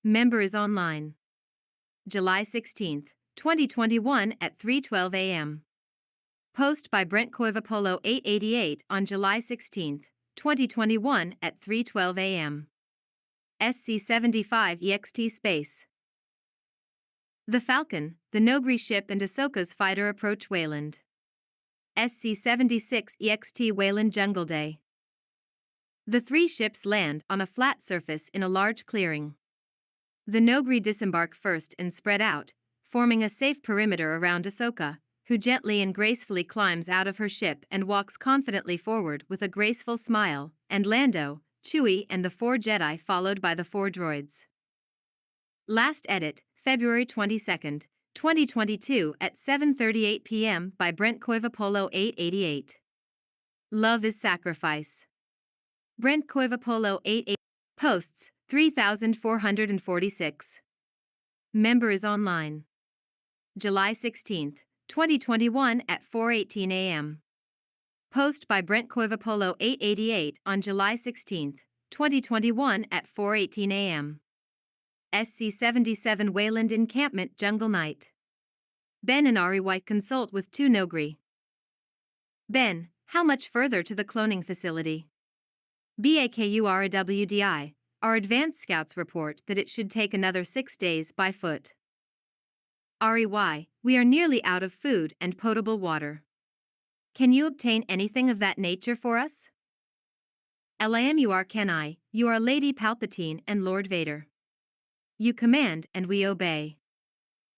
Member is online. July 16, 2021 at 3:12 a.m. Post by Brent Coivapolo 888 on July 16, 2021 at 3:12 a.m. SC-75 EXT Space. The Falcon, the Nogri ship and Ahsoka's fighter approach Wayland. SC-76 EXT Wayland Jungle Day. The three ships land on a flat surface in a large clearing. The Nogri disembark first and spread out, forming a safe perimeter around Ahsoka, who gently and gracefully climbs out of her ship and walks confidently forward with a graceful smile, and Lando, Chewie and the 4 Jedi followed by the 4 droids. Last edit, February 22, 2022 at 7:38 p.m. by Brent Coivapolo 888. Love is sacrifice. Brent Coivapolo 88 posts 3,446. Member is online. July 16, 2021 at 4:18 a.m. Post by Brent Coivapolo 888 on July 16, 2021 at 4:18 a.m. SC-77 Wayland Encampment Jungle Night. Ben and Ari consult with 2 Nogri. Ben, how much further to the cloning facility? BAKURAWDI, our advanced scouts report that it should take another 6 days by foot. REY, we are nearly out of food and potable water. Can you obtain anything of that nature for us? LAMUR can I, you are Lady Palpatine and Lord Vader. You command and we obey.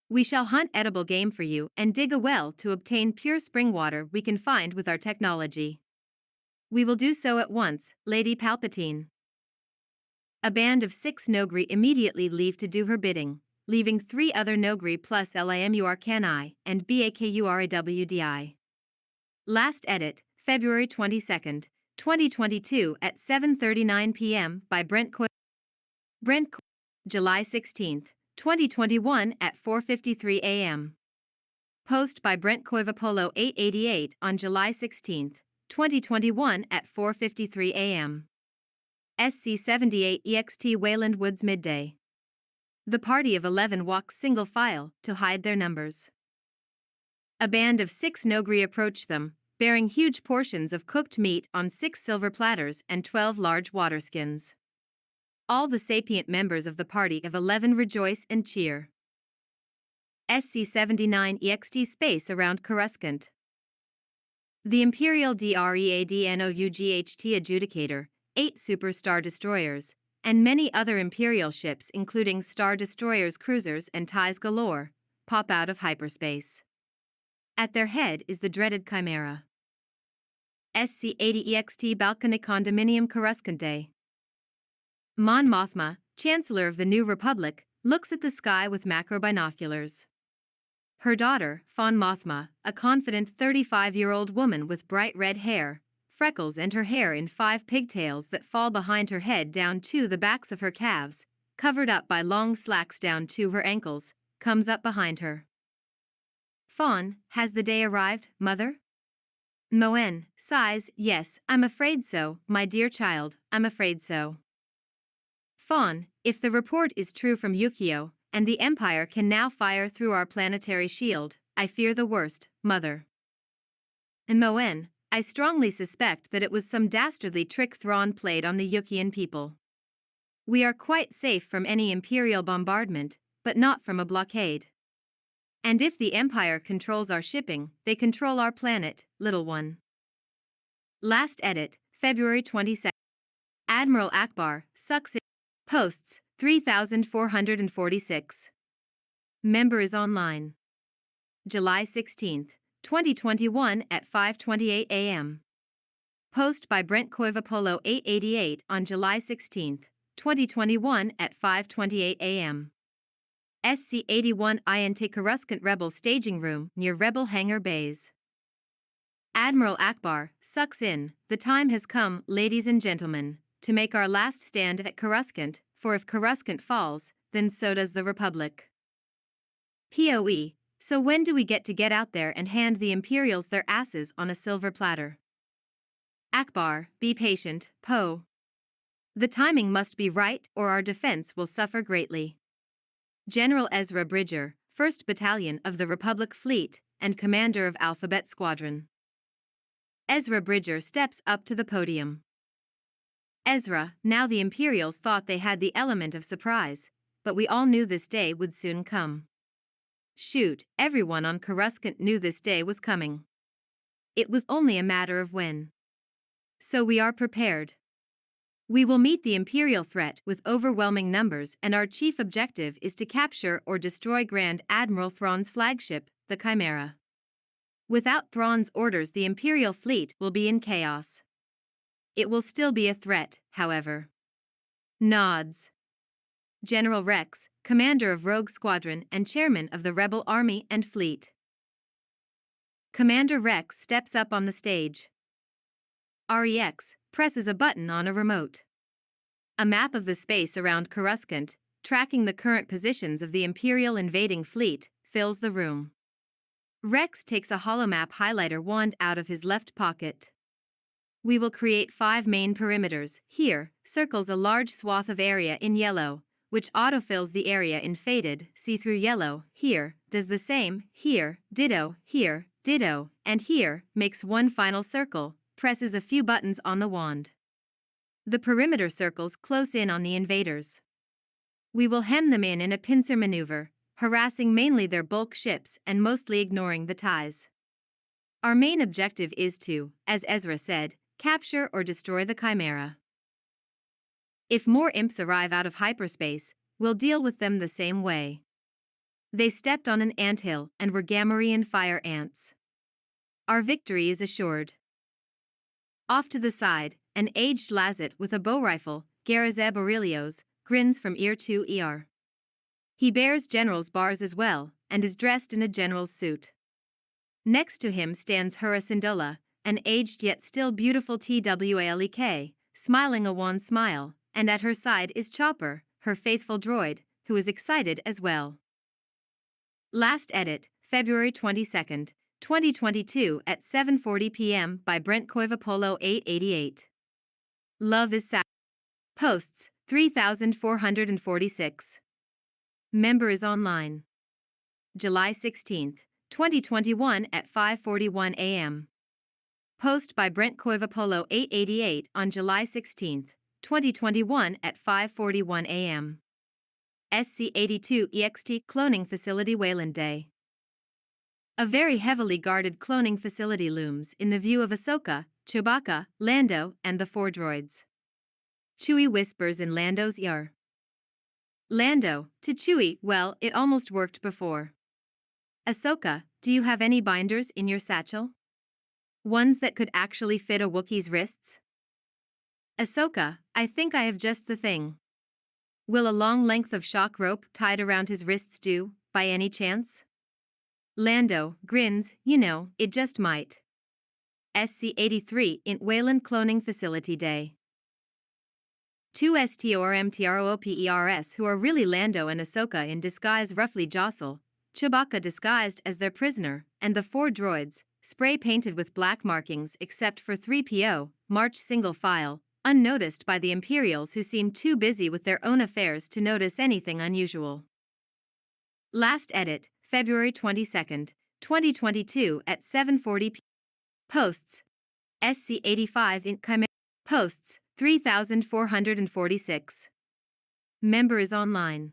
We shall hunt edible game for you and dig a well to obtain pure spring water we can find with our technology. We will do so at once, Lady Palpatine. A band of 6 Nogri immediately leave to do her bidding, leaving 3 other Nogri plus LAMUR can I and BAKURAWDI. Last edit, February 22, 2022 at 7:39 p.m. by Brent July 16, 2021 at 4:53 a.m. Post by Brent Coivapolo 888 on July 16, 2021 at 4:53 a.m. SC-78 EXT Wayland Woods Midday. The party of 11 walks single file to hide their numbers. A band of 6 Nogri approach them, bearing huge portions of cooked meat on 6 silver platters and 12 large water skins. All the sapient members of the party of 11 rejoice and cheer. SC-79 EXT Space around Coruscant. The Imperial DREADNOUGHT Adjudicator, 8 Super Star Destroyers, and many other Imperial ships including Star Destroyers, cruisers and TIEs galore, pop out of hyperspace. At their head is the dreaded Chimera. SC-80 EXT Balcony Condominium Coruscant Day. Mon Mothma, Chancellor of the New Republic, looks at the sky with macro binoculars. Her daughter, Mon Mothma, a confident 35-year-old woman with bright red hair, freckles and her hair in 5 pigtails that fall behind her head down to the backs of her calves, covered up by long slacks down to her ankles, comes up behind her. Fawn, has the day arrived, mother? Moen, sighs, yes, I'm afraid so, my dear child, I'm afraid so. Fawn, if the report is true from Yukio, and the Empire can now fire through our planetary shield, I fear the worst, mother. And Moen, I strongly suspect that it was some dastardly trick Thrawn played on the Yukian people. We are quite safe from any Imperial bombardment, but not from a blockade. And if the Empire controls our shipping, they control our planet, little one. Last edit, February 22. Admiral Akbar, sucks in. Posts, 3,446. Member is online. July 16, 2021 at 5:28 a.m. Post by Brent Coivapolo 888 on July 16, 2021 at 5:28 a.m. SC-81 INT Coruscant Rebel Staging Room near Rebel Hangar Bays. Admiral Akbar, sucks in, the time has come, ladies and gentlemen, to make our last stand at Coruscant, for if Coruscant falls, then so does the Republic. POE, so when do we get out there and hand the Imperials their asses on a silver platter? Akbar, be patient, Poe. The timing must be right or our defense will suffer greatly. General Ezra Bridger, 1st Battalion of the Republic Fleet, and commander of Alphabet Squadron. Ezra Bridger steps up to the podium. Ezra, now the Imperials thought they had the element of surprise, but we all knew this day would soon come. Shoot, everyone on Coruscant knew this day was coming. It was only a matter of when. So we are prepared. We will meet the Imperial threat with overwhelming numbers, and our chief objective is to capture or destroy Grand Admiral Thrawn's flagship, the Chimera. Without Thrawn's orders, the Imperial fleet will be in chaos. It will still be a threat, however. Nods. General Rex, commander of Rogue Squadron and chairman of the Rebel Army and Fleet. Commander Rex steps up on the stage. REX presses a button on a remote. A map of the space around Coruscant, tracking the current positions of the Imperial invading fleet, fills the room. Rex takes a holomap highlighter wand out of his left pocket. We will create 5 main perimeters. Here, circles a large swath of area in yellow, which autofills the area in faded, see-through yellow. Here, does the same. Here, ditto. Here, ditto. And here, makes one final circle, presses a few buttons on the wand. The perimeter circles close in on the invaders. We will hem them in a pincer maneuver, harassing mainly their bulk ships and mostly ignoring the ties. Our main objective is to, as Ezra said, capture or destroy the Chimera. If more imps arrive out of hyperspace, we'll deal with them the same way. They stepped on an anthill and were Gamorrean fire ants. Our victory is assured. Off to the side, an aged Lazet with a bow rifle, Garazeb Aurelios, grins from ear to ear. He bears general's bars as well, and is dressed in a general's suit. Next to him stands Hura Syndulla, an aged yet still beautiful Twalek, smiling a wan smile, and at her side is Chopper, her faithful droid, who is excited as well. Last edit, February 22, 2022 at 7:40 p.m. by Brent Koivapolo 888. Love is sad. Posts, 3,446. Member is online. July 16, 2021 at 5:41 a.m. Post by Brent Koivapolo 888 on July 16, 2021 at 5:41 a.m. SC-82 EXT Cloning Facility Wayland Day. A very heavily guarded cloning facility looms in the view of Ahsoka, Chewbacca, Lando, and the 4 droids. Chewie whispers in Lando's ear. Lando, to Chewie, well, it almost worked before. Ahsoka, do you have any binders in your satchel? Ones that could actually fit a Wookiee's wrists? Ahsoka, I think I have just the thing. Will a long length of shock rope tied around his wrists do, by any chance? Lando grins, you know, it just might. SC-83 in Wayland Cloning Facility Day. 2 STORMTROOPERS who are really Lando and Ahsoka in disguise roughly jostle, Chewbacca disguised as their prisoner, and the 4 droids, spray-painted with black markings except for 3PO, march single file, unnoticed by the Imperials who seem too busy with their own affairs to notice anything unusual. Last edit, February 22, 2022 at 7:40 p.m. Posts. SC-85 in Chimera. Posts, 3,446. Member is online.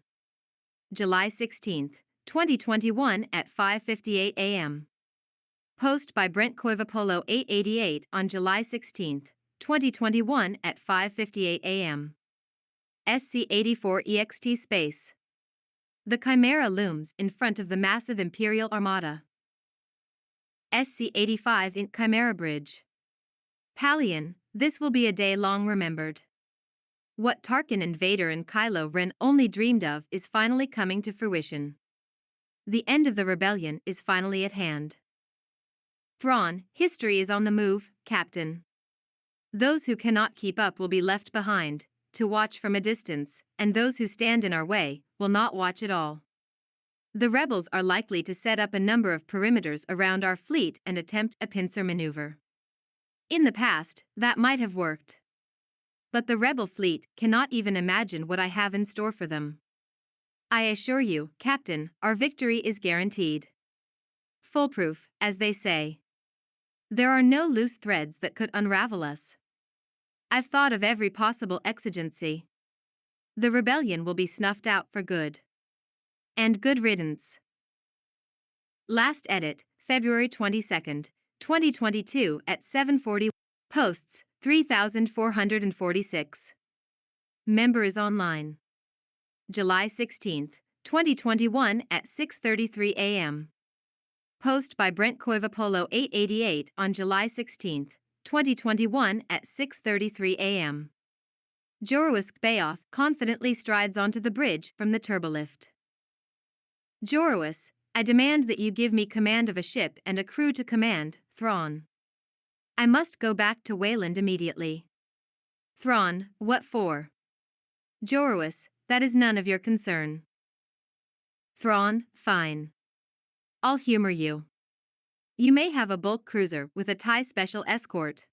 July 16, 2021 at 5:58 a.m. Post by Brent Koivapolo 888 on July 16, 2021 at 5:58 a.m. SC-84 EXT Space. The Chimera looms in front of the massive Imperial Armada. SC-85 in Chimera Bridge. Palion, this will be a day long remembered. What Tarkin and Vader and Kylo Ren only dreamed of is finally coming to fruition. The end of the rebellion is finally at hand. Thrawn, history is on the move, Captain. Those who cannot keep up will be left behind, to watch from a distance, and those who stand in our way will not watch at all. The rebels are likely to set up a number of perimeters around our fleet and attempt a pincer maneuver. In the past, that might have worked. But the rebel fleet cannot even imagine what I have in store for them. I assure you, Captain, our victory is guaranteed. Foolproof, as they say. There are no loose threads that could unravel us. I've thought of every possible exigency. The rebellion will be snuffed out for good. And good riddance. Last edit, February 22nd, 2022 at 7:40. Posts, 3,446. Member is online. July 16th, 2021 at 6:33 a.m. Post by Brent Koivapolo 888 on July 16th, 2021 at 6:33 a.m. Jorowisk Bayoff confidently strides onto the bridge from the turbolift. Jorowis, I demand that you give me command of a ship and a crew to command, Thrawn. I must go back to Wayland immediately. Thrawn, what for? Jorowis, that is none of your concern. Thrawn, fine. I'll humor you. You may have a bulk cruiser with a TIE special escort.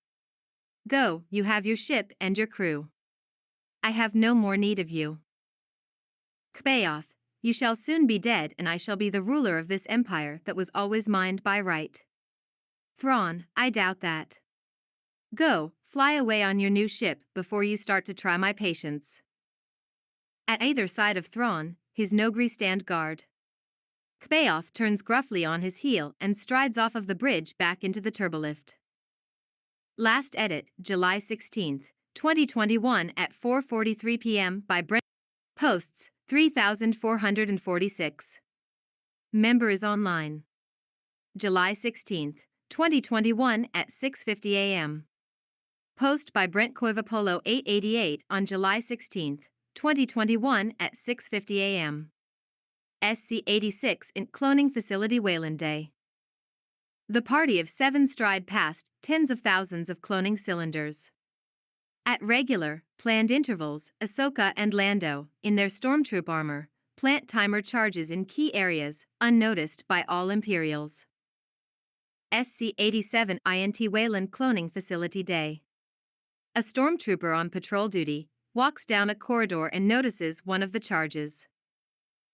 Go, you have your ship and your crew. I have no more need of you. Kbayoth, you shall soon be dead and I shall be the ruler of this empire that was always mine by right. Thrawn, I doubt that. Go, fly away on your new ship before you start to try my patience. At either side of Thrawn, his Nogri stand guard. Kbayoth turns gruffly on his heel and strides off of the bridge back into the turbolift. Last edit, July 16th, 2021 at 4:43 p.m. by Brent. Posts, 3,446. Member is online. July 16th, 2021 at 6:50 a.m. Post by Brent Koivapolo 888 on July 16th, 2021 at 6:50 a.m. SC-86 in Cloning Facility Wayland Day. The party of 7 stride past tens of thousands of cloning cylinders. At regular, planned intervals, Ahsoka and Lando, in their stormtroop armor, plant timer charges in key areas, unnoticed by all Imperials. SC-87 INT Wayland Cloning Facility Day. A stormtrooper on patrol duty walks down a corridor and notices one of the charges.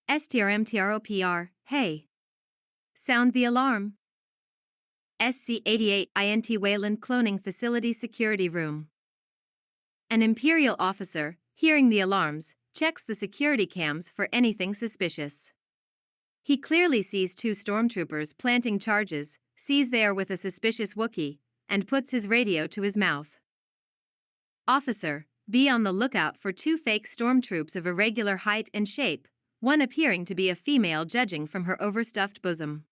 STRMTROPR, hey. Sound the alarm. SC-88 INT Wayland Cloning Facility Security Room. An Imperial officer, hearing the alarms, checks the security cams for anything suspicious. He clearly sees 2 stormtroopers planting charges, sees they are with a suspicious Wookiee, and puts his radio to his mouth. Officer, be on the lookout for 2 fake stormtroops of irregular height and shape, one appearing to be a female judging from her overstuffed bosom.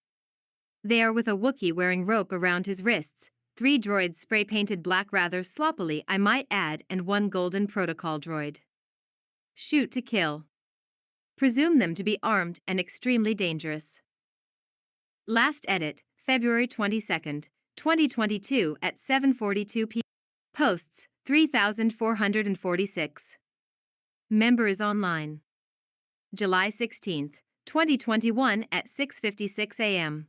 They are with a Wookiee wearing rope around his wrists, 3 droids spray-painted black rather sloppily I might add and 1 golden protocol droid. Shoot to kill. Presume them to be armed and extremely dangerous. Last edit, February 22nd, 2022 at 7:42 p.m. Posts, 3,446. Member is online. July 16th, 2021 at 6:56 a.m.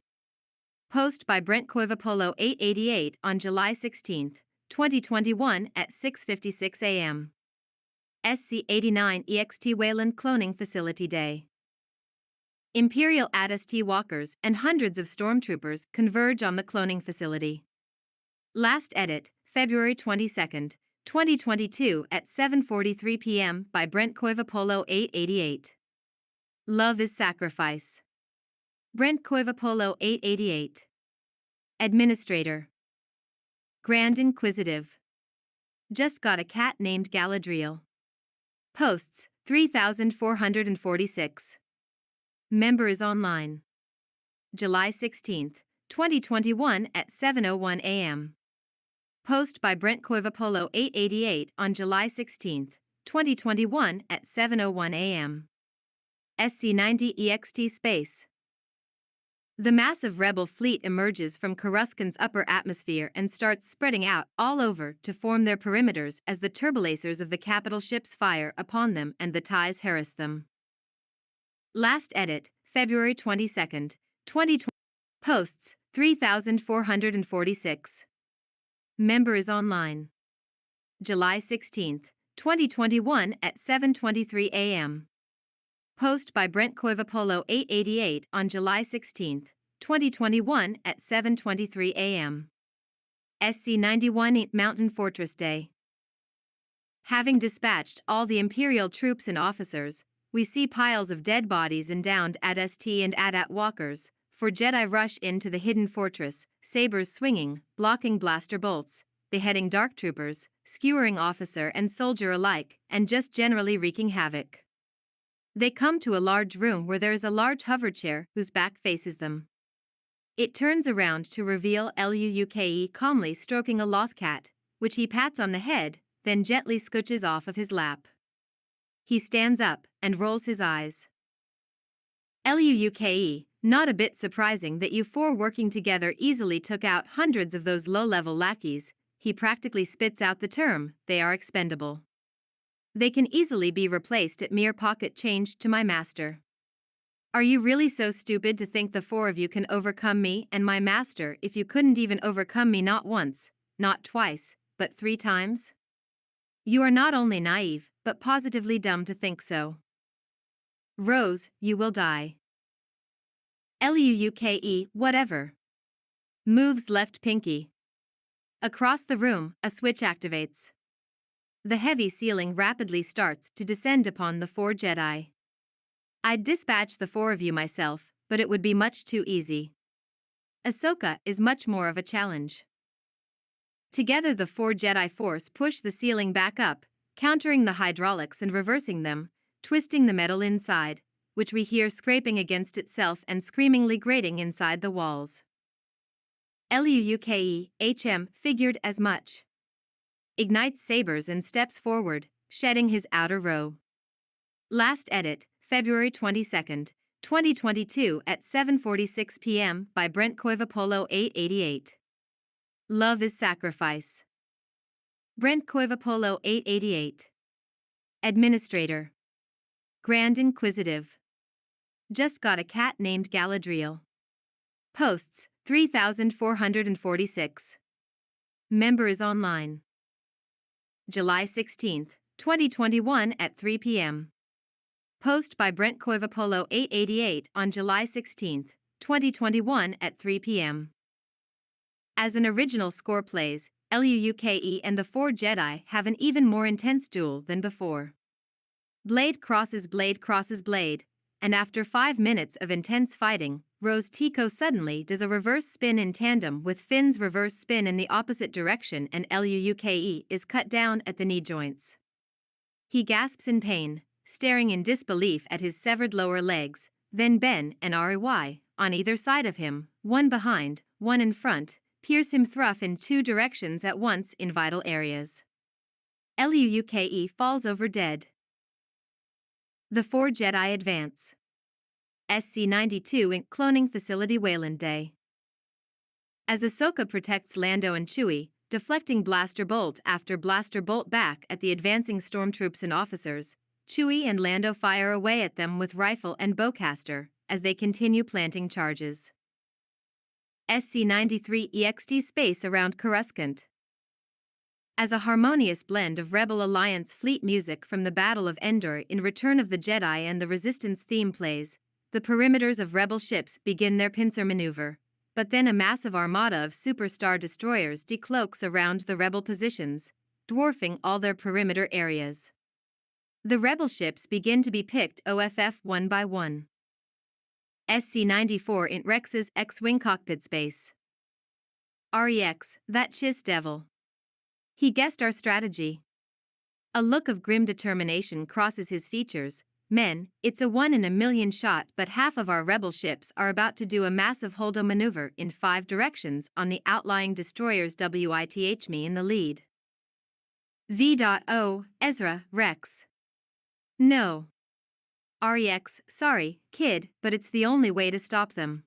Post by Brent Koivapolo 888 on July 16th, 2021 at 6:56 a.m. SC-89 EXT Wayland Cloning Facility Day. Imperial ATST walkers and hundreds of stormtroopers converge on the cloning facility. Last edit, February 22nd, 2022 at 7:43 p.m. by Brent Koivapolo 888. Love is sacrifice. Brent Koivapolo 888. Administrator. Grand Inquisitive. Just got a cat named Galadriel. Posts, 3,446. Member is online. July 16th, 2021 at 7:01 a.m. Post by Brent Koivapolo 888 on July 16th, 2021 at 7:01 a.m. SC-90 EXT Space. The massive rebel fleet emerges from Coruscant's upper atmosphere and starts spreading out all over to form their perimeters as the turbolasers of the capital ships fire upon them and the TIEs harass them. Last edit, February 22nd, 2020. Posts, 3,446. Member is online. July 16th, 2021 at 7:23 a.m. Post by Brent Koivapolo 888 on July 16, 2021 at 7:23 a.m. SC-91 Mountain Fortress Day. Having dispatched all the Imperial troops and officers, we see piles of dead bodies and downed AT-ST and AT-AT walkers, for Jedi rush into the hidden fortress, sabers swinging, blocking blaster bolts, beheading dark troopers, skewering officer and soldier alike, and just generally wreaking havoc. They come to a large room where there is a large hover chair whose back faces them. It turns around to reveal Luke calmly stroking a loth cat, which he pats on the head, then gently scooches off of his lap. He stands up and rolls his eyes. Luke, not a bit surprising that you four working together easily took out hundreds of those low-level lackeys. He practically spits out the term, they are expendable. They can easily be replaced at mere pocket change to my master. Are you really so stupid to think the four of you can overcome me and my master if you couldn't even overcome me not once, not twice, but 3 times? You are not only naive, but positively dumb to think so. Rose, you will die. Luke, whatever. Moves left pinky. Across the room, a switch activates. The heavy ceiling rapidly starts to descend upon the 4 Jedi. I'd dispatch the 4 of you myself, but it would be much too easy. Ahsoka is much more of a challenge. Together the 4 Jedi Force push the ceiling back up, countering the hydraulics and reversing them, twisting the metal inside, which we hear scraping against itself and screamingly grating inside the walls. Luke, figured as much. Ignites sabers and steps forward, shedding his outer row. Last edit, February 22, 2022 at 7:46 p.m. by Brent Koivapolo 888. Love is sacrifice. Brent Koivapolo 888. Administrator. Grand Inquisitive. Just got a cat named Galadriel. Posts, 3,446. Member is online. July 16, 2021 at 3 p.m. Post by Brent Koivapolo 888 on July 16, 2021 at 3 p.m. As an original score plays, Luke and the 4 Jedi have an even more intense duel than before. Blade crosses blade, and after 5 minutes of intense fighting, Rose Tico suddenly does a reverse spin in tandem with Finn's reverse spin in the opposite direction and Luke is cut down at the knee joints. He gasps in pain, staring in disbelief at his severed lower legs, then Ben and Rey, on either side of him, one behind, one in front, pierce him through in 2 directions at once in vital areas. Luke falls over dead. The 4 Jedi advance. SC-92 in Cloning Facility Wayland Day. As Ahsoka protects Lando and Chewie, deflecting blaster bolt after blaster bolt back at the advancing stormtroops and officers, Chewie and Lando fire away at them with rifle and bowcaster as they continue planting charges. SC-93 EXT space around Coruscant. As a harmonious blend of Rebel Alliance fleet music from the Battle of Endor in Return of the Jedi and the Resistance theme plays, the perimeters of Rebel ships begin their pincer maneuver, but then a massive armada of superstar destroyers decloaks around the Rebel positions, dwarfing all their perimeter areas. The Rebel ships begin to be picked off one by one. SC-94 in Rex's X-Wing cockpit space. Rex, that chiss devil. He guessed our strategy. A look of grim determination crosses his features. Men, it's a 1 in a million shot, but half of our Rebel ships are about to do a massive holdo maneuver in 5 directions on the outlying destroyers with me in the lead. V.O. Ezra, Rex. No. Rex, sorry, kid, but it's the only way to stop them.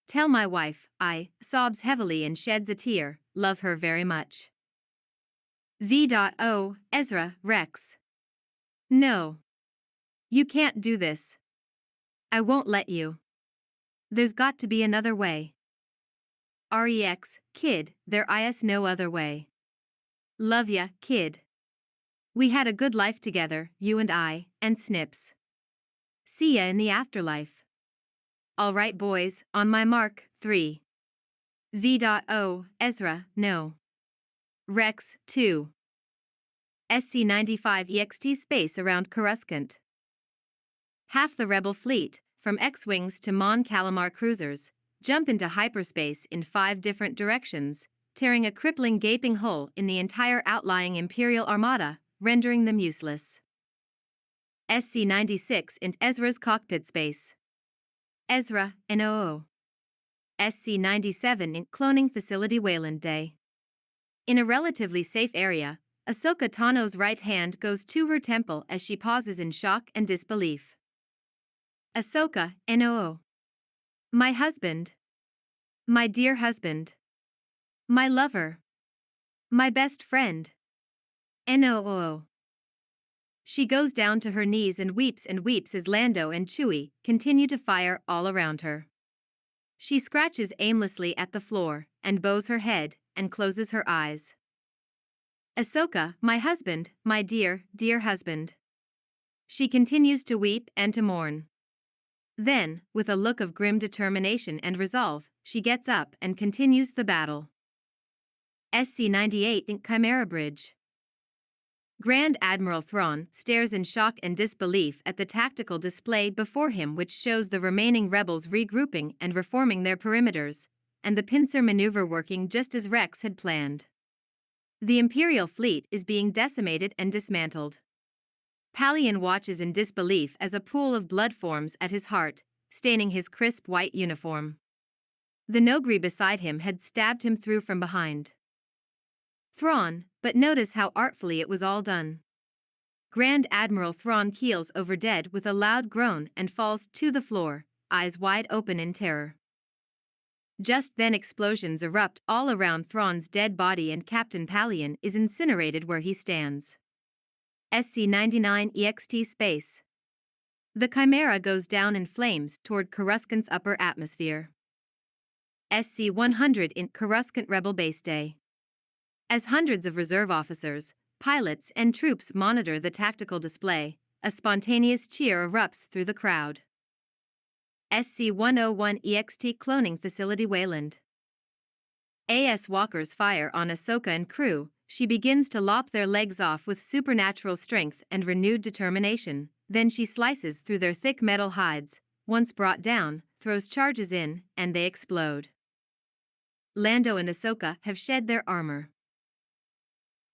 Tell my wife, sobs heavily and sheds a tear, love her very much. V.O. Ezra, Rex. No. You can't do this. I won't let you. There's got to be another way. Rex, kid, there is no other way. Love ya, kid. We had a good life together, you and I, and Snips. See ya in the afterlife. Alright boys, on my mark, 3. V.O. Ezra, no. Rex, 2. SC-95 EXT space around Coruscant. Half the rebel fleet, from X-Wings to Mon Calamar cruisers, jump into hyperspace in 5 different directions, tearing a crippling gaping hole in the entire outlying Imperial Armada, rendering them useless. SC-96 in Ezra's cockpit space. Ezra, NOO. SC-97 in cloning facility Wayland Day. In a relatively safe area, Ahsoka Tano's right hand goes to her temple as she pauses in shock and disbelief. Ahsoka, NOO. My husband. My dear husband. My lover. My best friend. NOO. She goes down to her knees and weeps as Lando and Chewie continue to fire all around her. She scratches aimlessly at the floor and bows her head and closes her eyes. Ahsoka, my husband, my dear, dear husband. She continues to weep and to mourn. Then, with a look of grim determination and resolve, she gets up and continues the battle. SC-98 in Chimera Bridge. Grand Admiral Thrawn stares in shock and disbelief at the tactical display before him, which shows the remaining rebels regrouping and reforming their perimeters, and the pincer maneuver working just as Rex had planned. The Imperial fleet is being decimated and dismantled. Palian watches in disbelief as a pool of blood forms at his heart, staining his crisp white uniform. The Nogri beside him had stabbed him through from behind. Thrawn, but notice how artfully it was all done. Grand Admiral Thrawn keels over dead with a loud groan and falls to the floor, eyes wide open in terror. Just then explosions erupt all around Thrawn's dead body and Captain Palian is incinerated where he stands. SC-99 EXT space. The Chimera goes down in flames toward Coruscant's upper atmosphere. SC-100 in Coruscant Rebel Base Day. As hundreds of reserve officers, pilots and troops monitor the tactical display, a spontaneous cheer erupts through the crowd. SC-101 EXT cloning facility Wayland. AS walkers fire on Ahsoka and crew. She begins to lop their legs off with supernatural strength and renewed determination, then she slices through their thick metal hides, once brought down, throws charges in, and they explode. Lando and Ahsoka have shed their armor.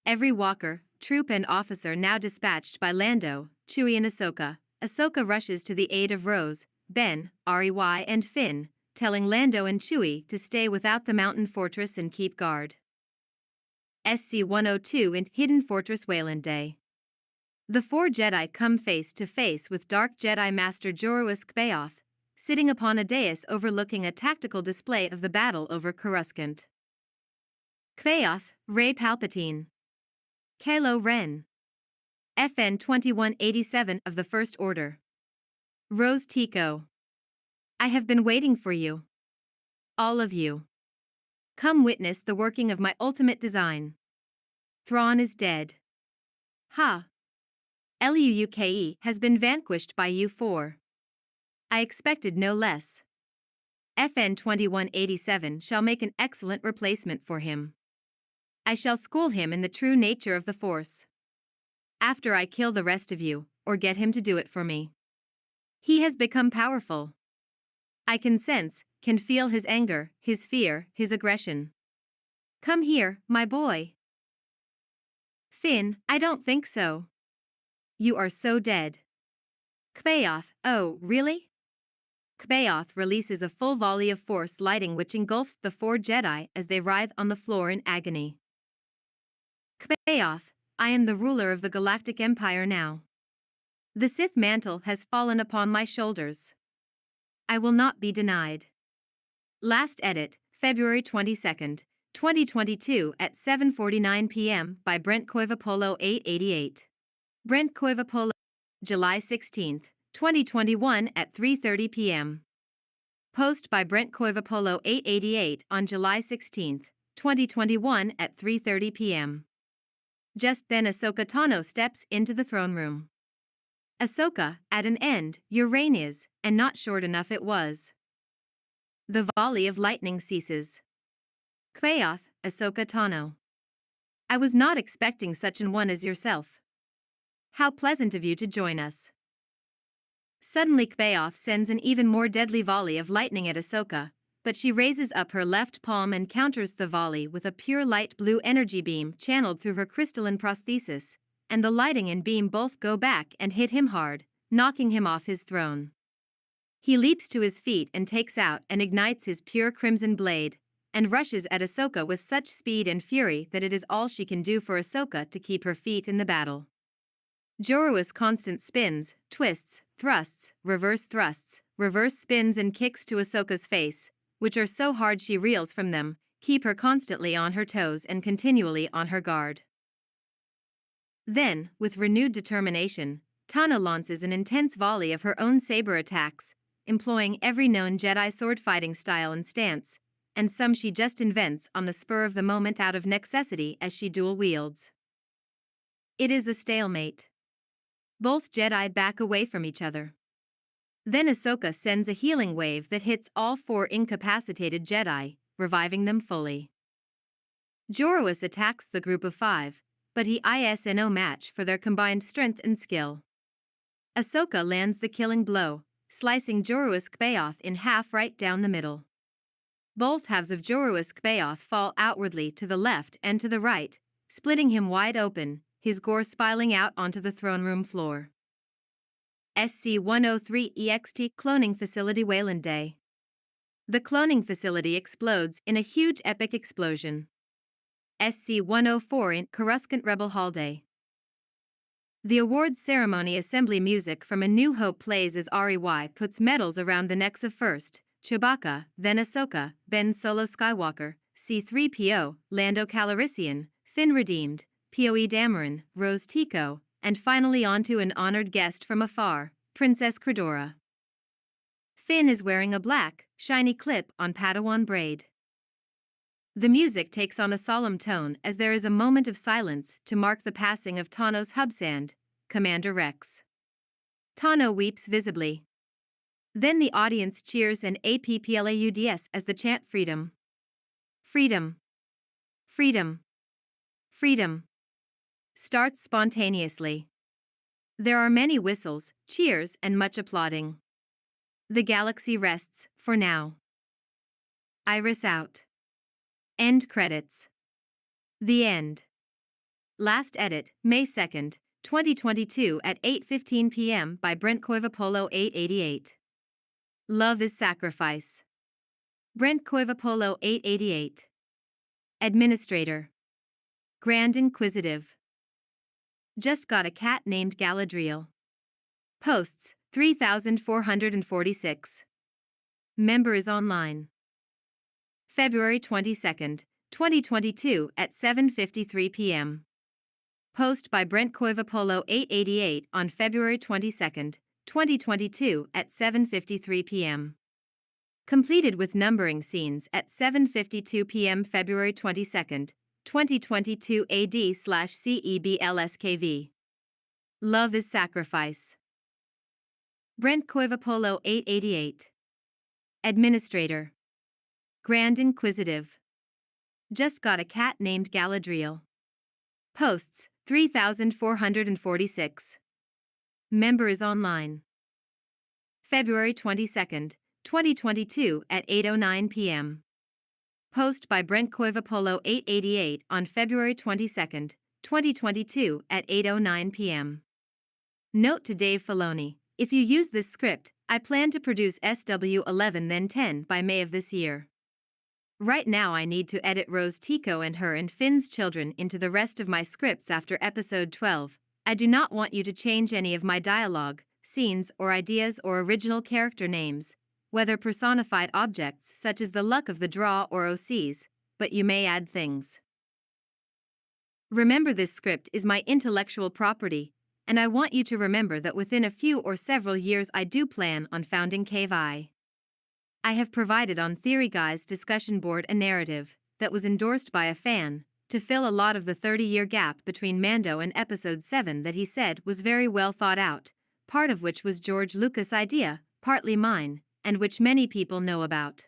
Every walker, troop and officer now dispatched by Lando, Chewie and Ahsoka. Ahsoka rushes to the aid of Rose, Ben, Rey and Finn, telling Lando and Chewie to stay without the mountain fortress and keep guard. SC-102 in Hidden Fortress Wayland Day. The 4 Jedi come face to face with Dark Jedi Master Joruus C'baoth, sitting upon a dais overlooking a tactical display of the battle over Coruscant. C'baoth, Rey Palpatine. Kylo Ren. FN 2187 of the First Order. Rose Tico. I have been waiting for you. All of you. Come witness the working of my ultimate design. Thrawn is dead. Ha! Luke has been vanquished by you 4. I expected no less. FN 2187 shall make an excellent replacement for him. I shall school him in the true nature of the Force. After I kill the rest of you, or get him to do it for me. He has become powerful. I can sense, can feel his anger, his fear, his aggression. Come here, my boy. Finn, I don't think so. You are so dead. C'baoth, oh, really? C'baoth releases a full volley of force lighting which engulfs the 4 Jedi as they writhe on the floor in agony. C'baoth, I am the ruler of the Galactic Empire now. The Sith mantle has fallen upon my shoulders. I will not be denied. Last edit, February 22, 2022 at 7:49 p.m. by Brent Koivapolo 888. Brent Koivapolo, July 16, 2021 at 3:30 p.m. Post by Brent Koivapolo 888 on July 16, 2021 at 3:30 p.m. Just then Ahsoka Tano steps into the throne room. Ahsoka, at an end, your reign is, and not short enough it was. The volley of lightning ceases. Kvaoth, Ahsoka Tano. I was not expecting such an one as yourself. How pleasant of you to join us. Suddenly Kvaoth sends an even more deadly volley of lightning at Ahsoka, but she raises up her left palm and counters the volley with a pure light blue energy beam channeled through her crystalline prosthesis, and the lighting and beam both go back and hit him hard, knocking him off his throne. He leaps to his feet and takes out and ignites his pure crimson blade, and rushes at Ahsoka with such speed and fury that it is all she can do for Ahsoka to keep her feet in the battle. Jorua's constant spins, twists, thrusts, reverse spins and kicks to Ahsoka's face, which are so hard she reels from them, keep her constantly on her toes and continually on her guard. Then, with renewed determination, Tana launches an intense volley of her own saber attacks, employing every known Jedi sword fighting style and stance, and some she just invents on the spur of the moment out of necessity as she dual wields. It is a stalemate. Both Jedi back away from each other. Then Ahsoka sends a healing wave that hits all 4 incapacitated Jedi, reviving them fully. Joruus attacks the group of 5, but he is no match for their combined strength and skill. Ahsoka lands the killing blow, slicing Joruus Kvaoth in half right down the middle. Both halves of Joruus Kvaoth fall outwardly to the left and to the right, splitting him wide open, his gore spilling out onto the throne room floor. SC-103 EXT Cloning Facility Wayland Day. The cloning facility explodes in a huge epic explosion. SC-104 in Coruscant Rebel Hall Day. The awards ceremony assembly music from A New Hope plays as Rey puts medals around the necks of first Chewbacca, then Ahsoka, Ben Solo Skywalker, C-3PO, Lando Calrissian, Finn Redeemed, Poe Dameron, Rose Tico, and finally onto an honored guest from afar, Princess Credora. Finn is wearing a black, shiny clip on Padawan braid. The music takes on a solemn tone as there is a moment of silence to mark the passing of Tano's Hubsand, Commander Rex. Tano weeps visibly. Then the audience cheers and applauds as the chant freedom. Freedom. Freedom. Freedom. Starts spontaneously. There are many whistles, cheers, and much applauding. The galaxy rests, for now. Iris out. End credits. The end. Last edit, May 2nd, 2022 at 8:15 p.m. by Brent Koivapolo 888. Love is Sacrifice. Brent Koivapolo 888. Administrator. Grand Inquisitive. Just got a cat named Galadriel. Posts, 3,446. Member is online. February 22nd, 2022 at 7:53 p.m. Post by Brent Koivapolo 888 on February 22nd, 2022 at 7:53 p.m. Completed with numbering scenes at 7:52 p.m. February 22nd, 2022 AD/CEBLSKV. Love is Sacrifice. Brent Koivapolo 888. Administrator. Grand Inquisitive. Just got a cat named Galadriel. Posts, 3,446. Member is online. February 22nd, 2022 at 8:09 p.m. Post by Brent Koivapolo 888 on February 22nd, 2022 at 8:09 p.m. Note to Dave Filoni, if you use this script, I plan to produce SW11 then 10 by May of this year. Right now I need to edit Rose Tico and her and Finn's children into the rest of my scripts after episode 12. I do not want you to change any of my dialogue, scenes or ideas or original character names, whether personified objects such as the luck of the draw or OCs, but you may add things. Remember, this script is my intellectual property, and I want you to remember that within a few or several years I do plan on founding XII. I have provided on Theory Guy's discussion board a narrative that was endorsed by a fan to fill a lot of the 30-year gap between Mando and Episode 7 that he said was very well thought out, part of which was George Lucas' idea, partly mine, and which many people know about.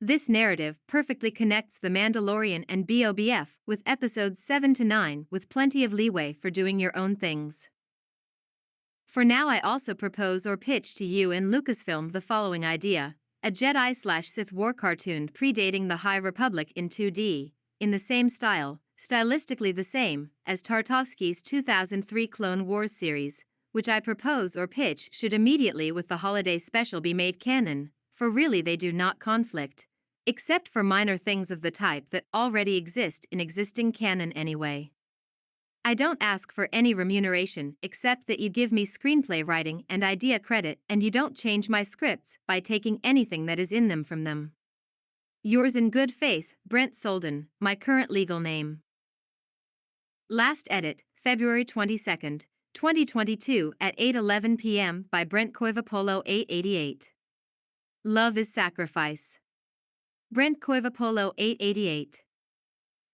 This narrative perfectly connects The Mandalorian and BOBF with episodes 7 to 9 with plenty of leeway for doing your own things. For now, I also propose or pitch to you and Lucasfilm the following idea: a Jedi/Sith war cartoon predating the High Republic in 2D, in the same style, stylistically the same, as Tartakovsky's 2003 Clone Wars series, which I propose or pitch should immediately with the holiday special be made canon, for really they do not conflict, except for minor things of the type that already exist in existing canon anyway. I don't ask for any remuneration except that you give me screenplay writing and idea credit and you don't change my scripts by taking anything that is in them from them. Yours in good faith, Brent Solden, my current legal name. Last edit, February 22, 2022 at 8:11 p.m. by Brent Koivapolo 888. Love is sacrifice. Brent Koivapolo 888.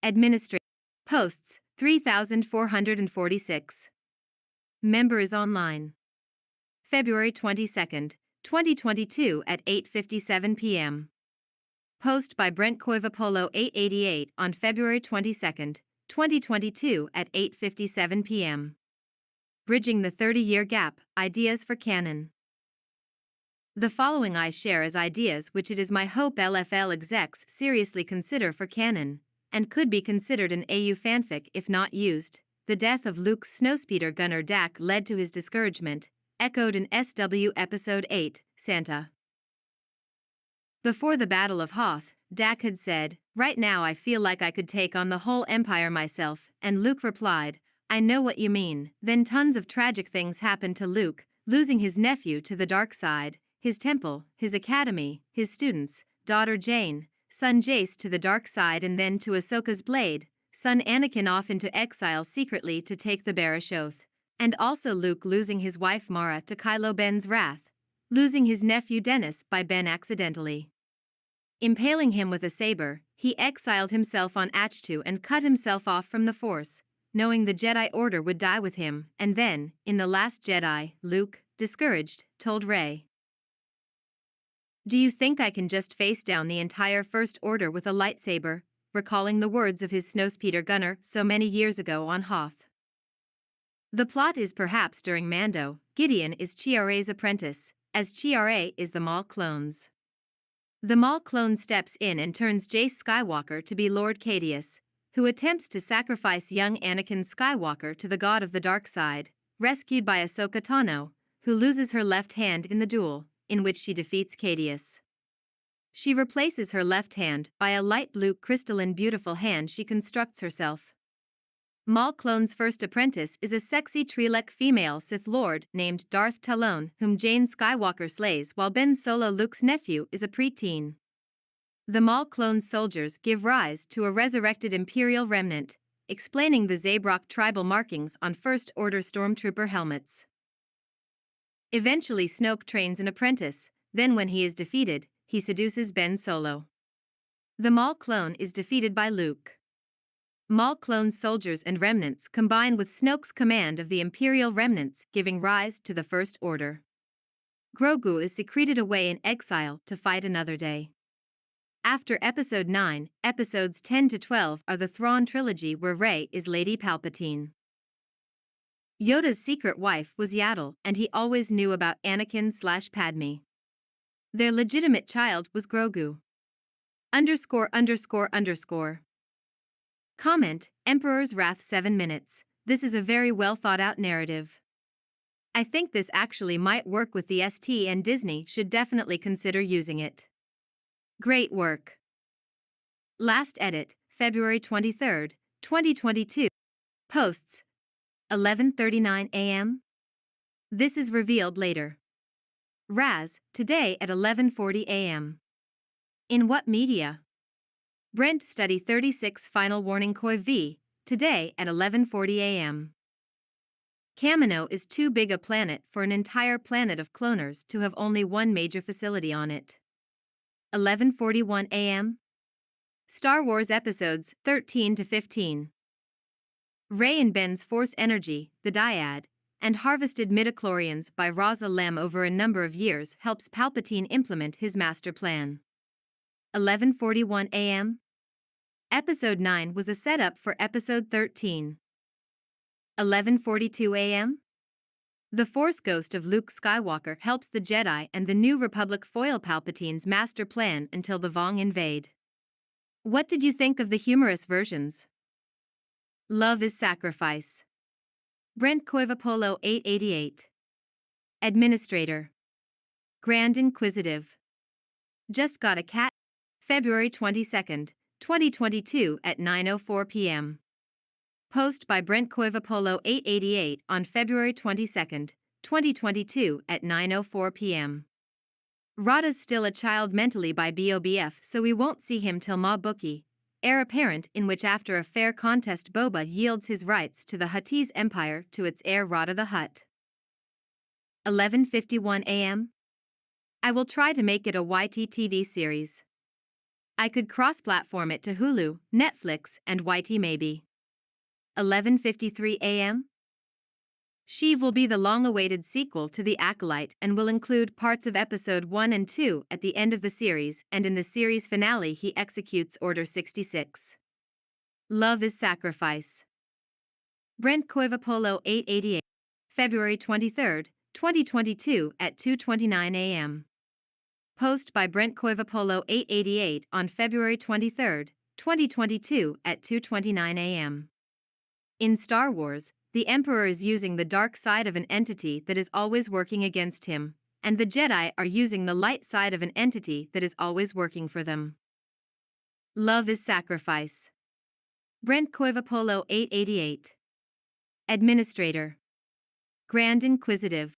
Administrator. Posts, 3,446. Member is online. February 22, 2022 at 8:57 p.m. Post by Brent Koivapolo 888 on February 22, 2022 at 8:57 p.m. Bridging the 30-year gap, ideas for canon. The following I share as ideas which it is my hope LFL execs seriously consider for canon, and could be considered an AU fanfic if not used. The death of Luke's snowspeeder gunner Dak led to his discouragement, echoed in SW Episode 8, Santa. Before the Battle of Hoth, Dak had said, "Right now I feel like I could take on the whole Empire myself," and Luke replied, "I know what you mean." Then tons of tragic things happened to Luke, losing his nephew to the dark side, his temple, his academy, his students, daughter Jane, son Jace to the dark side, and then to Ahsoka's blade, son Anakin off into exile secretly to take the Barash Oath, and also Luke losing his wife Mara to Kylo Ben's wrath, losing his nephew Dennis by Ben accidentally impaling him with a saber. He exiled himself on Achtu and cut himself off from the Force, knowing the Jedi Order would die with him, and then, in The Last Jedi, Luke, discouraged, told Rey, "Do you think I can just face down the entire First Order with a lightsaber?" recalling the words of his snowspeeder gunner so many years ago on Hoth. The plot is perhaps during Mando, Gideon is Chiare's apprentice, as Chiare is the Maul clones. The Maul clone steps in and turns Jace Skywalker to be Lord Caedius, who attempts to sacrifice young Anakin Skywalker to the god of the dark side, rescued by Ahsoka Tano, who loses her left hand in the duel, in which she defeats Caedius. She replaces her left hand by a light blue crystalline beautiful hand she constructs herself. Maul clone's first apprentice is a sexy Twi'lek female Sith Lord named Darth Talon, whom Jane Skywalker slays, while Ben Solo, Luke's nephew, is a preteen. The Maul clone's soldiers give rise to a resurrected Imperial remnant, explaining the Zabrok tribal markings on First Order stormtrooper helmets. Eventually Snoke trains an apprentice, then when he is defeated, he seduces Ben Solo. The Maul clone is defeated by Luke. Maul clone's soldiers and remnants combine with Snoke's command of the Imperial remnants, giving rise to the First Order. Grogu is secreted away in exile to fight another day. After Episode 9, Episodes 10 to 12 are the Thrawn trilogy, where Rey is Lady Palpatine. Yoda's secret wife was Yaddle, and he always knew about Anakin/Padme. Their legitimate child was Grogu. _____. Comment, Emperor's Wrath 7 minutes. This is a very well thought out narrative. I think this actually might work with the ST, and Disney should definitely consider using it. Great work. Last edit, February 23, 2022. Posts, 11:39 a.m. This is revealed later. Raz, today at 11:40 a.m. In what media? Brent Study 36 Final Warning Koi V, today at 11:40 a.m. Kamino is too big a planet for an entire planet of cloners to have only one major facility on it. 11:41 a.m. Star Wars Episodes 13 to 15. Rey and Ben's Force Energy, the Dyad, and harvested midichlorians by Raza Lem over a number of years helps Palpatine implement his master plan. 11:41 a.m. Episode 9 was a setup for Episode 13. 11:42 a.m. The Force Ghost of Luke Skywalker helps the Jedi and the New Republic foil Palpatine's master plan until the Vong invade. What did you think of the humorous versions? Love is Sacrifice. Brent Coivapolo 888. Administrator. Grand Inquisitive. Just got a cat. February 22, 2022 at 9:04 p.m. Post by Brent Coivapolo 888 on February 22, 2022 at 9:04 p.m. Rada's still a child mentally by BOBF, so we won't see him till Ma Bookie, heir apparent, in which after a fair contest Boba yields his rights to the Huttese Empire to its heir Rada the Hutt. 11:51 a.m. I will try to make it a YT TV series. I could cross-platform it to Hulu, Netflix, and YT maybe. 11:53 a.m. Sheev will be the long-awaited sequel to The Acolyte and will include parts of Episode 1 and 2 at the end of the series, and in the series finale he executes Order 66. Love is Sacrifice. Brent Coivapolo 888. February 23, 2022 at 2:29 a.m. Post by Brent Coivapolo 888 on February 23, 2022 at 2:29 a.m. In Star Wars, the Emperor is using the dark side of an entity that is always working against him, and the Jedi are using the light side of an entity that is always working for them. Love is Sacrifice. Brent Coivapolo 888. Administrator. Grand Inquisitive.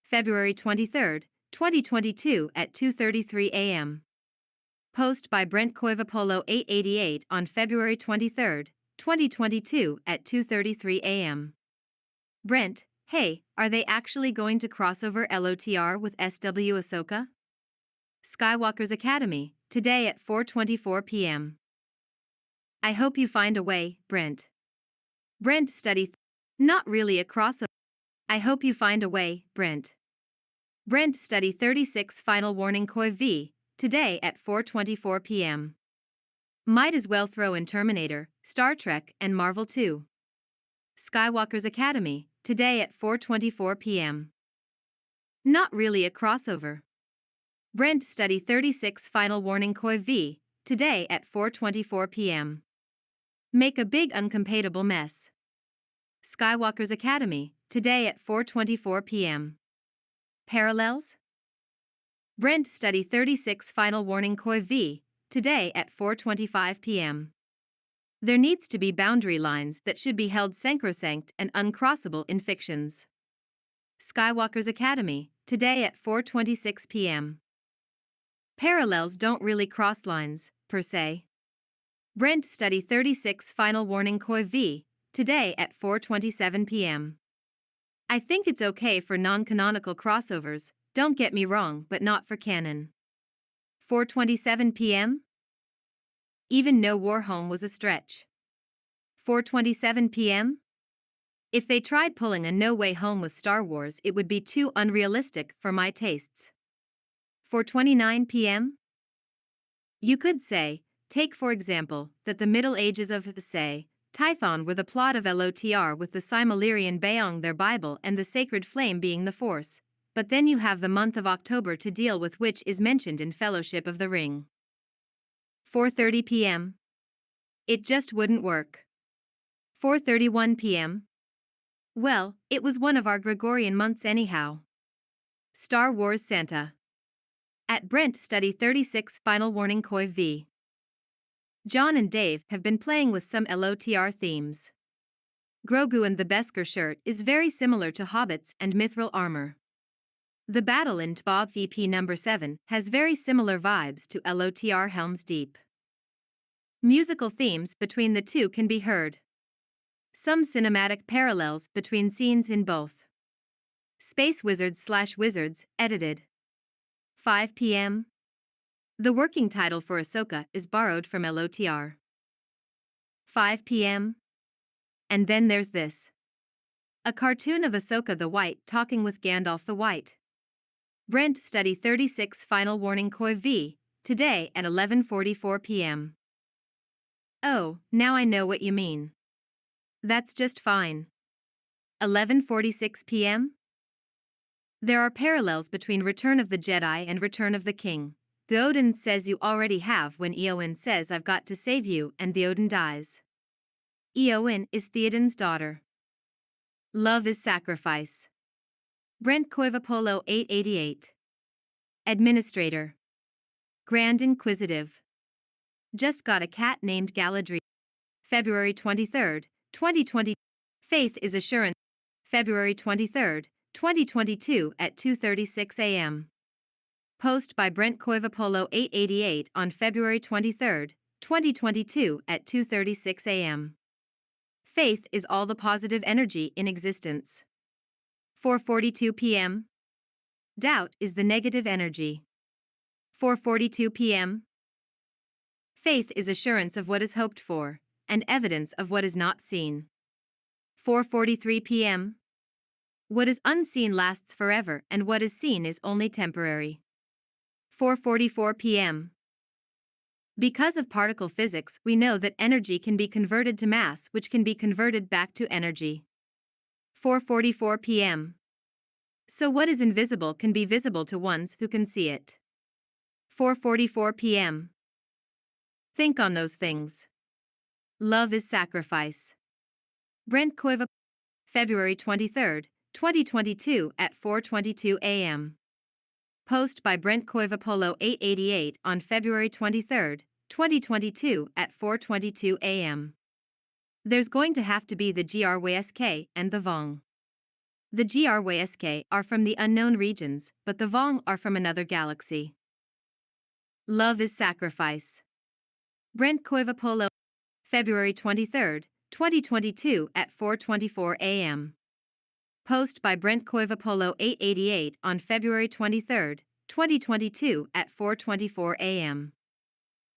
February 23, 2022 at 2:33 a.m. Post by Brent Coivapolo 888 on February 23, 2022 at 2:33 a.m. Brent, hey, are they actually going to crossover LOTR with SW Ahsoka? Skywalker's Academy, today at 4:24 p.m. I hope you find a way, Brent. Brent study. Not really a crossover. I hope you find a way, Brent. Brent study 36 final warning Koi V, today at 4:24 p.m. Might as well throw in Terminator, Star Trek, and Marvel too. Skywalker's Academy, today at 4:24 p.m. Not really a crossover. Brent study 36 final warning Koi V, today at 4:24 p.m. Make a big uncompatible mess. Skywalker's Academy, today at 4:24 p.m. Parallels? Brent study 36 final warning Koi V, today at 4:25 p.m. There needs to be boundary lines that should be held sacrosanct and uncrossable in fictions. Skywalker's Academy, today at 4:26 p.m. Parallels don't really cross lines, per se. Brent study 36 final warning Koi V, today at 4:27 p.m. I think it's okay for non-canonical crossovers, don't get me wrong, but not for canon. 4:27 p.m. Even No War Home was a stretch. 4:27 p.m. If they tried pulling a No Way Home with Star Wars, it would be too unrealistic for my tastes. 4:29 p.m. You could say, take for example, that the Middle Ages of the say, Tython were the plot of LOTR with the Silmarillion Bayong their Bible and the sacred flame being the Force, but then you have the month of October to deal with, which is mentioned in Fellowship of the Ring. 4:30 p.m. It just wouldn't work. 4:31 p.m. Well, it was one of our Gregorian months anyhow. Star Wars Santa. At Brent study 36 final warning Koi V. John and Dave have been playing with some LOTR themes. Grogu and the Beskar shirt is very similar to hobbits and mithril armor. The battle in Tbob VP number 7 has very similar vibes to LOTR Helm's Deep. Musical themes between the two can be heard. Some cinematic parallels between scenes in both. Space Wizards/Wizards, edited. 5 p.m. The working title for Ahsoka is borrowed from LOTR. 5 p.m. And then there's this. A cartoon of Ahsoka the White talking with Gandalf the White. Brent Study 36 Final Warning Koi V, today at 11:44 p.m. Oh, now I know what you mean. That's just fine. 11:46 p.m.? There are parallels between Return of the Jedi and Return of the King. The Odin says you already have when Eowyn says I've got to save you and the Odin dies. Eowyn is Theoden's daughter. Love is sacrifice. Brent Koivapolo 888. Administrator. Grand Inquisitive. Just got a cat named Galadriel. February 23, 2020. Faith is assurance. February 23, 2022 at 2:36 a.m. Post by Brent Koivapolo 888 on February 23, 2022 at 2:36 a.m. Faith is all the positive energy in existence. 4:42 p.m. Doubt is the negative energy. 4:42 p.m. Faith is assurance of what is hoped for, and evidence of what is not seen. 4:43 p.m. What is unseen lasts forever and what is seen is only temporary. 4:44 p.m. Because of particle physics, we know that energy can be converted to mass, which can be converted back to energy. 4:44 p.m. So what is invisible can be visible to ones who can see it. 4:44 p.m. Think on those things. Love is sacrifice. Brent Koiva. February 23, 2022 at 4:22 a.m. Post by Brent Koivapolo 888 on February 23, 2022 at 4:22 a.m. There's going to have to be the GRWSK and the Vong. The GRWSK are from the unknown regions, but the Vong are from another galaxy. Love is sacrifice. Brent Koivapolo. February 23, 2022 at 4:24 a.m. Post by Brent Koivapolo 888 on February 23, 2022 at 4:24 a.m.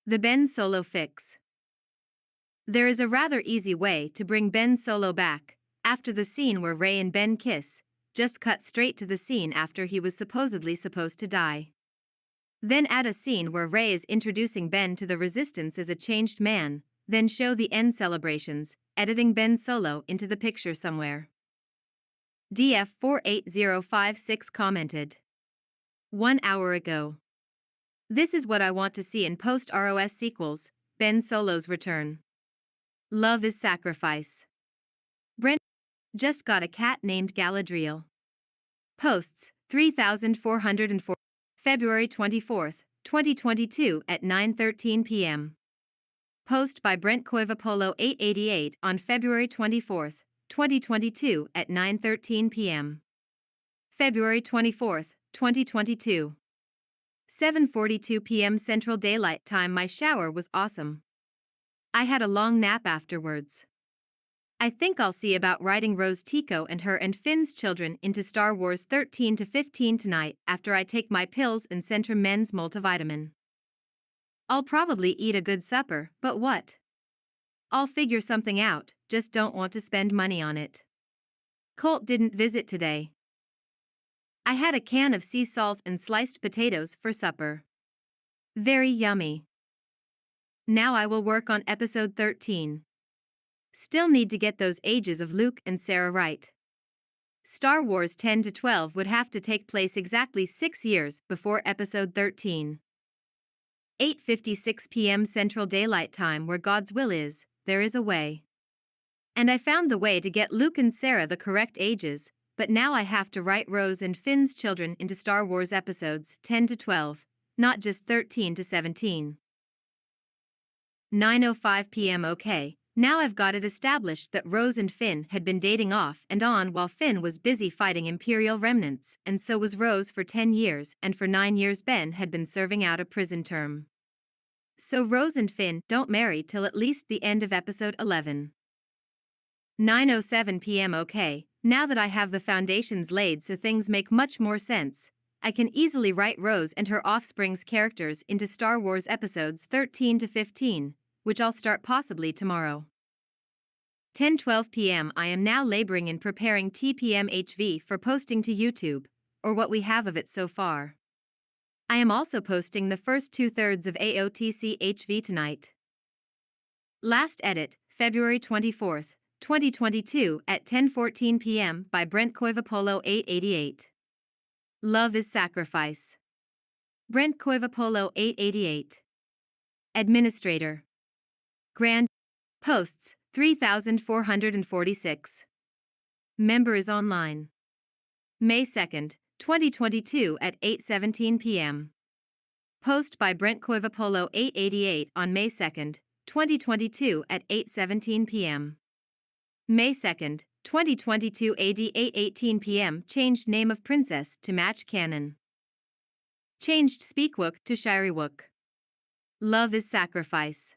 The Ben Solo fix. There is a rather easy way to bring Ben Solo back. After the scene where Rey and Ben kiss, just cut straight to the scene after he was supposedly supposed to die. Then add a scene where Rey is introducing Ben to the Resistance as a changed man, then show the end celebrations, editing Ben Solo into the picture somewhere. DF48056 commented. 1 hour ago. This is what I want to see in post-ROS sequels, Ben Solo's return. Love is sacrifice. Brent. Just got a cat named Galadriel. Posts, 3,404. February 24, 2022 at 9:13 p.m. Post by Brent Koivapolo 888 on February 24, 2022 at 9:13 p.m. February 24, 2022. 7:42 p.m. Central Daylight Time. My shower was awesome. I had a long nap afterwards. I think I'll see about writing Rose Tico and her and Finn's children into Star Wars 13 to 15 tonight after I take my pills and Centrum Men's multivitamin. I'll probably eat a good supper, but what? I'll figure something out, just don't want to spend money on it. Colt didn't visit today. I had a can of sea salt and sliced potatoes for supper. Very yummy. Now I will work on episode 13. Still need to get those ages of Luke and Sarah right. Star Wars 10 to 12 would have to take place exactly 6 years before episode 13. 8:56 p.m. Central Daylight Time. Where God's will is, there is a way. And I found the way to get Luke and Sarah the correct ages, but now I have to write Rose and Finn's children into Star Wars episodes 10 to 12, not just 13 to 17. 9:05 p.m. Okay. Now I've got it established that Rose and Finn had been dating off and on while Finn was busy fighting Imperial remnants, and so was Rose for 10 years, and for 9 years Ben had been serving out a prison term. So Rose and Finn don't marry till at least the end of episode 11. 9:07 p.m. Okay, now that I have the foundations laid so things make much more sense, I can easily write Rose and her offspring's characters into Star Wars episodes 13 to 15. Which I'll start possibly tomorrow. 10:12 p.m. I am now laboring in preparing TPM-HV for posting to YouTube, or what we have of it so far. I am also posting the first 2/3 of AOTC-HV tonight. Last edit, February 24, 2022 at 10:14 p.m. by Brent Koivapolo 888. Love is Sacrifice. Brent Koivapolo 888. Administrator. Grand. Posts, 3,446. Member is online. May 2, 2022 at 8:17 p.m. Post by Brent Koivapolo 888 on May 2, 2022 at 8:17 p.m. May 2, 2022 AD 8:18 p.m. Changed name of princess to match canon. Changed Speakwook to Shiriwook. Love is Sacrifice.